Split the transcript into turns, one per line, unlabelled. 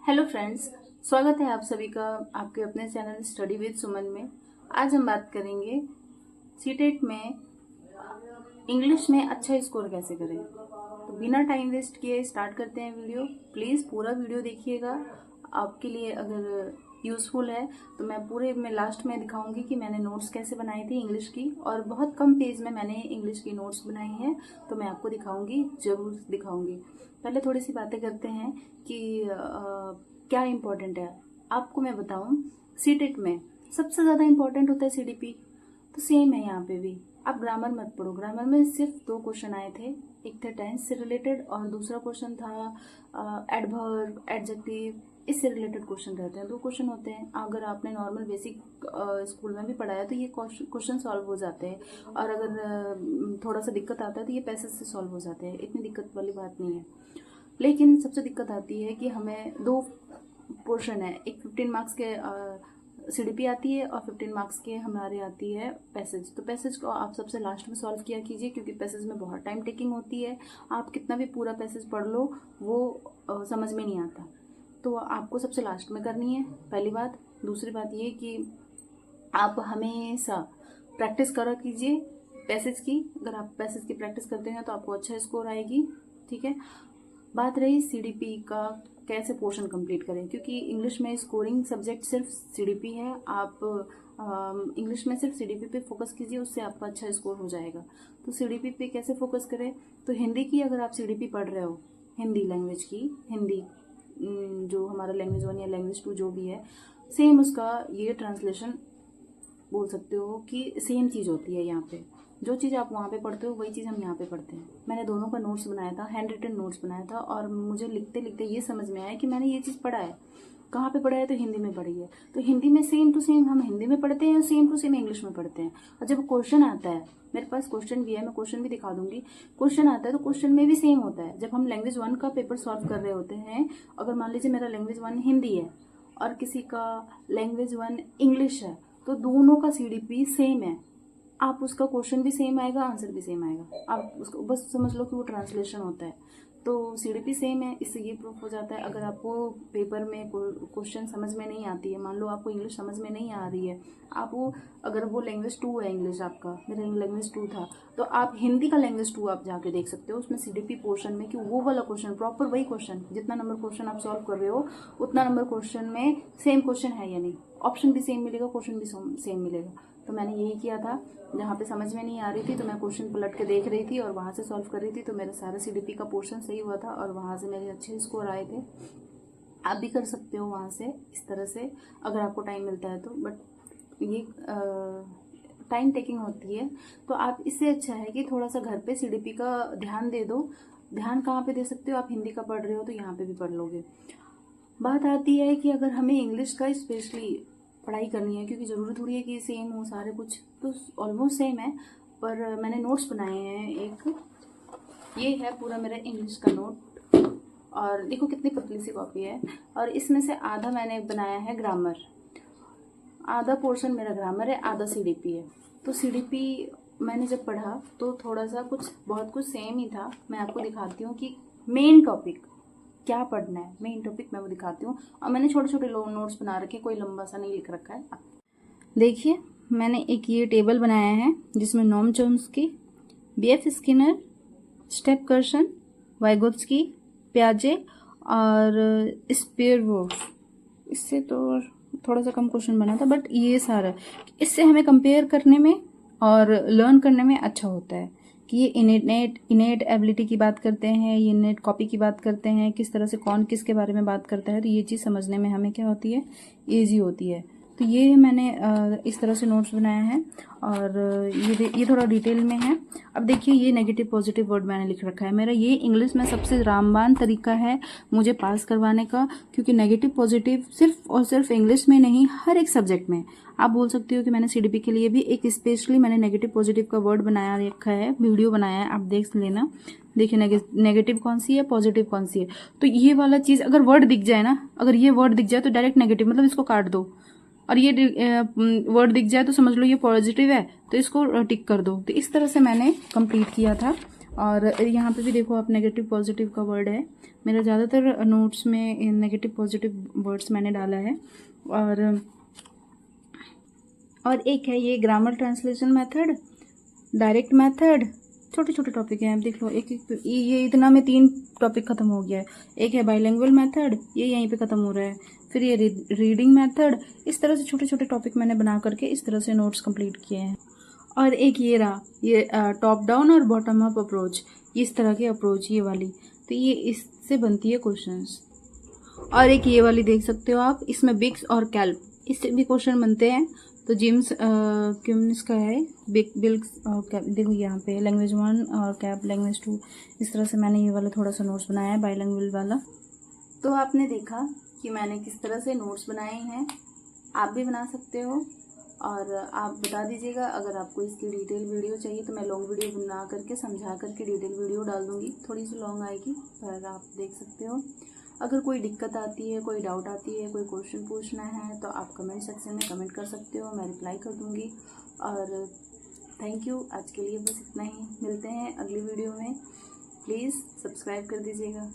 Hello friends, स्वागत है आप सभी का आपके अपने चैनल स्टडी विद सुमन में। आज हम बात करेंगे सीटेट में इंग्लिश में अच्छा स्कोर कैसे करें। तो बिना टाइम वेस्ट किए स्टार्ट करते हैं वीडियो। प्लीज़ पूरा वीडियो देखिएगा, आपके लिए अगर यूज़फुल है तो मैं पूरे में लास्ट में दिखाऊंगी कि मैंने नोट्स कैसे बनाई थी इंग्लिश की, और बहुत कम पेज में मैंने इंग्लिश की नोट्स बनाई हैं तो मैं आपको दिखाऊंगी, ज़रूर दिखाऊंगी। पहले थोड़ी सी बातें करते हैं कि क्या इम्पोर्टेंट है। आपको मैं बताऊं, सीटेट में सबसे ज़्यादा इम्पोर्टेंट होता है सीडीपी। तो सेम है यहाँ पे भी। आप ग्रामर मत पढ़ो, ग्रामर में सिर्फ 2 क्वेश्चन आए थे, एक थे टेंस से रिलेटेड और दूसरा क्वेश्चन था एडवर्ब, एडजेक्टिव, इससे रिलेटेड क्वेश्चन रहते हैं। 2 क्वेश्चन होते हैं। अगर आपने नॉर्मल बेसिक स्कूल में भी पढ़ाया तो ये क्वेश्चन सॉल्व हो जाते हैं, और अगर थोड़ा सा दिक्कत आता है तो ये पैसेज से सॉल्व हो जाते हैं, इतनी दिक्कत वाली बात नहीं है। लेकिन सबसे दिक्कत आती है कि हमें 2 पोर्शन है, एक 15 मार्क्स के सीडीपी आती है और 15 मार्क्स के हमारे आती है पैसेज। तो पैसेज को आप सबसे लास्ट में सॉल्व किया कीजिए, क्योंकि पैसेज में बहुत टाइम टेकिंग होती है। आप कितना भी पूरा पैसेज पढ़ लो वो समझ में नहीं आता, तो आपको सबसे लास्ट में करनी है, पहली बात। दूसरी बात ये कि आप हमेशा प्रैक्टिस करा कीजिए पैसेज की। अगर आप पैसेज की प्रैक्टिस करते हैं तो आपको अच्छा स्कोर आएगी, ठीक है। बात रही सीडीपी का कैसे पोर्शन कंप्लीट करें, क्योंकि इंग्लिश में स्कोरिंग सब्जेक्ट सिर्फ सीडीपी है। आप इंग्लिश में सिर्फ सीडीपी पे फोकस कीजिए, उससे आपका अच्छा स्कोर हो जाएगा। तो सीडीपी पे कैसे फोकस करें, तो हिंदी की अगर आप सीडीपी पढ़ रहे हो, हिंदी लैंग्वेज की, हिंदी जो हमारा लैंग्वेज 1 या लैंग्वेज 2 जो भी है, सेम उसका ये ट्रांसलेशन बोल सकते हो कि सेम चीज़ होती है। यहाँ पे जो चीज़ आप वहाँ पे पढ़ते हो वही चीज़ हम यहाँ पे पढ़ते हैं। मैंने दोनों का नोट्स बनाया था, हैंड रिटन नोट्स बनाया था, और मुझे लिखते लिखते ये समझ में आया कि मैंने ये चीज़ पढ़ा है। कहाँ पे पढ़ा है, तो हिंदी में पढ़ी है। तो हिंदी में सेम टू सेम हम हिंदी में पढ़ते हैं और सेम टू सेम इंग्लिश में पढ़ते हैं। और जब क्वेश्चन आता है, मेरे पास क्वेश्चन भी है, मैं क्वेश्चन भी दिखा दूंगी। क्वेश्चन आता है तो क्वेश्चन में भी सेम होता है। जब हम लैंग्वेज 1 का पेपर सॉल्व कर रहे होते हैं, अगर मान लीजिए मेरा लैंग्वेज 1 हिंदी है और किसी का लैंग्वेज 1 इंग्लिश है, तो दोनों का सीडीपी सेम है। आप उसका क्वेश्चन भी सेम आएगा, आंसर भी सेम आएगा। आप उसको बस समझ लो कि वो ट्रांसलेशन होता है। तो सीडीपी सेम है, इससे ये प्रूफ हो जाता है। अगर आपको पेपर में क्वेश्चन समझ में नहीं आती है, मान लो आपको इंग्लिश समझ में नहीं आ रही है, आप वो अगर वो लैंग्वेज 2 है इंग्लिश आपका, मेरा लैंग्वेज 2 था, तो आप हिंदी का लैंग्वेज 2 आप जाके देख सकते हो उसमें सीडीपी पोर्शन में, कि वो वाला क्वेश्चन प्रॉपर वही क्वेश्चन, जितना नंबर क्वेश्चन आप सॉल्व कर रहे हो उतना नंबर क्वेश्चन में सेम क्वेश्चन है या नहीं। ऑप्शन भी सेम मिलेगा, क्वेश्चन भी सेम मिलेगा। तो मैंने यही किया था। जहाँ पे समझ में नहीं आ रही थी तो मैं क्वेश्चन पलट के देख रही थी और वहाँ से सॉल्व कर रही थी, तो मेरा सारा सीडीपी का पोर्शन सही हुआ था और वहाँ से मेरे अच्छे स्कोर आए थे। आप भी कर सकते हो वहाँ से इस तरह से, अगर आपको टाइम मिलता है तो। बट ये टाइम टेकिंग होती है, तो आप इससे अच्छा है कि थोड़ा सा घर पे सीडीपी का ध्यान दे दो। ध्यान कहाँ पे दे सकते हो, आप हिंदी का पढ़ रहे हो तो यहाँ पे भी पढ़ लोगे। बात आती है कि अगर हमें इंग्लिश का स्पेशली पढ़ाई करनी है, क्योंकि ज़रूरी थोड़ी है कि सेम हो सारे कुछ, तो ऑलमोस्ट सेम है, पर मैंने नोट्स बनाए हैं। एक ये है पूरा मेरा इंग्लिश का नोट, और देखो कितनी पतली सी कॉपी है, और इसमें से आधा मैंने बनाया है ग्रामर, आधा पोर्शन मेरा ग्रामर है, आधा सीडीपी है। तो सीडीपी मैंने जब पढ़ा तो थोड़ा सा बहुत कुछ सेम ही था। मैं आपको दिखाती हूँ कि मेन टॉपिक क्या पढ़ना है, मेन टॉपिक मैं वो दिखाती हूँ। और मैंने छोटे छोटे नोट्स बना रखे, कोई लंबा सा नहीं लिख रखा है। देखिए मैंने एक ये टेबल बनाया है जिसमें Noam Chomsky, BF Skinner, step कर्सन, वाइगोत्स्की, पियाजे और स्पियरवोर्फ, इससे तो थोड़ा सा कम क्वेश्चन बना था, बट ये सारा इससे हमें कंपेयर करने में और लर्न करने में अच्छा होता है कि ये इनेट एबिलिटी की बात करते हैं, ये इनेट कॉपी की बात करते हैं, किस तरह से कौन किसके बारे में बात करता है, तो ये चीज़ समझने में हमें क्या होती है, ईजी होती है। तो ये मैंने इस तरह से नोट्स बनाया है, और ये थोड़ा डिटेल में है। अब देखिए ये नेगेटिव पॉजिटिव वर्ड मैंने लिख रखा है। मेरा ये इंग्लिश में सबसे रामबान तरीका है मुझे पास करवाने का, क्योंकि नेगेटिव पॉजिटिव सिर्फ और सिर्फ इंग्लिश में नहीं, हर एक सब्जेक्ट में। आप बोल सकते हो कि मैंने सीडीपी के लिए भी एक स्पेशली मैंने नेगेटिव पॉजिटिव का वर्ड बनाया रखा है, वीडियो बनाया है, आप देख लेना। देखिए नेगेटिव कौन सी है, पॉजिटिव कौन सी है। तो ये वाला चीज़ अगर वर्ड दिख जाए ना, अगर ये वर्ड दिख जाए तो डायरेक्ट नेगेटिव, मतलब इसको काट दो, और ये वर्ड दिख जाए तो समझ लो ये पॉजिटिव है, तो इसको टिक कर दो। तो इस तरह से मैंने कंप्लीट किया था। और यहाँ पे भी देखो आप नेगेटिव पॉजिटिव का वर्ड है। मेरा ज़्यादातर नोट्स में नेगेटिव पॉजिटिव वर्ड्स मैंने डाला है। और एक है ये grammar translation method, direct method, छोटे छोटे टॉपिक हैं। आप देख लो, एक एक ये इतना में 3 टॉपिक खत्म हो गया है। एक है बाइलिंगुअल मेथड, ये यहीं पे खत्म हो रहा है। फिर ये रीडिंग मेथड, इस तरह से छोटे छोटे टॉपिक मैंने बना करके इस तरह से नोट्स कंप्लीट किए हैं। और एक ये रहा, ये टॉप डाउन और बॉटम अप अप्रोच, इस तरह की अप्रोच ये वाली, तो ये इससे बनती है क्वेश्चंस। और एक ये वाली देख सकते हो आप, इसमें बिग्स और कैल्प, इससे भी क्वेश्चन बनते हैं। तो जेम्स क्यूमनिस का है बिल्स और कैप, देखो यहाँ पे लैंग्वेज 1 और कैप लैंग्वेज 2, इस तरह से मैंने ये वाला थोड़ा सा नोट्स बनाया है बाइलिंगुअल वाला। तो आपने देखा कि मैंने किस तरह से नोट्स बनाए हैं, आप भी बना सकते हो। और आप बता दीजिएगा अगर आपको इसकी डिटेल वीडियो चाहिए तो मैं लॉन्ग वीडियो बना करके समझा करके डिटेल वीडियो डाल दूँगी, थोड़ी सी लॉन्ग आएगी पर आप देख सकते हो। अगर कोई दिक्कत आती है, कोई डाउट आती है, कोई क्वेश्चन पूछना है तो आप कमेंट सेक्शन में कमेंट कर सकते हो, मैं रिप्लाई कर दूँगी। और थैंक यू, आज के लिए बस इतना ही, मिलते हैं अगली वीडियो में। प्लीज़ सब्सक्राइब कर दीजिएगा।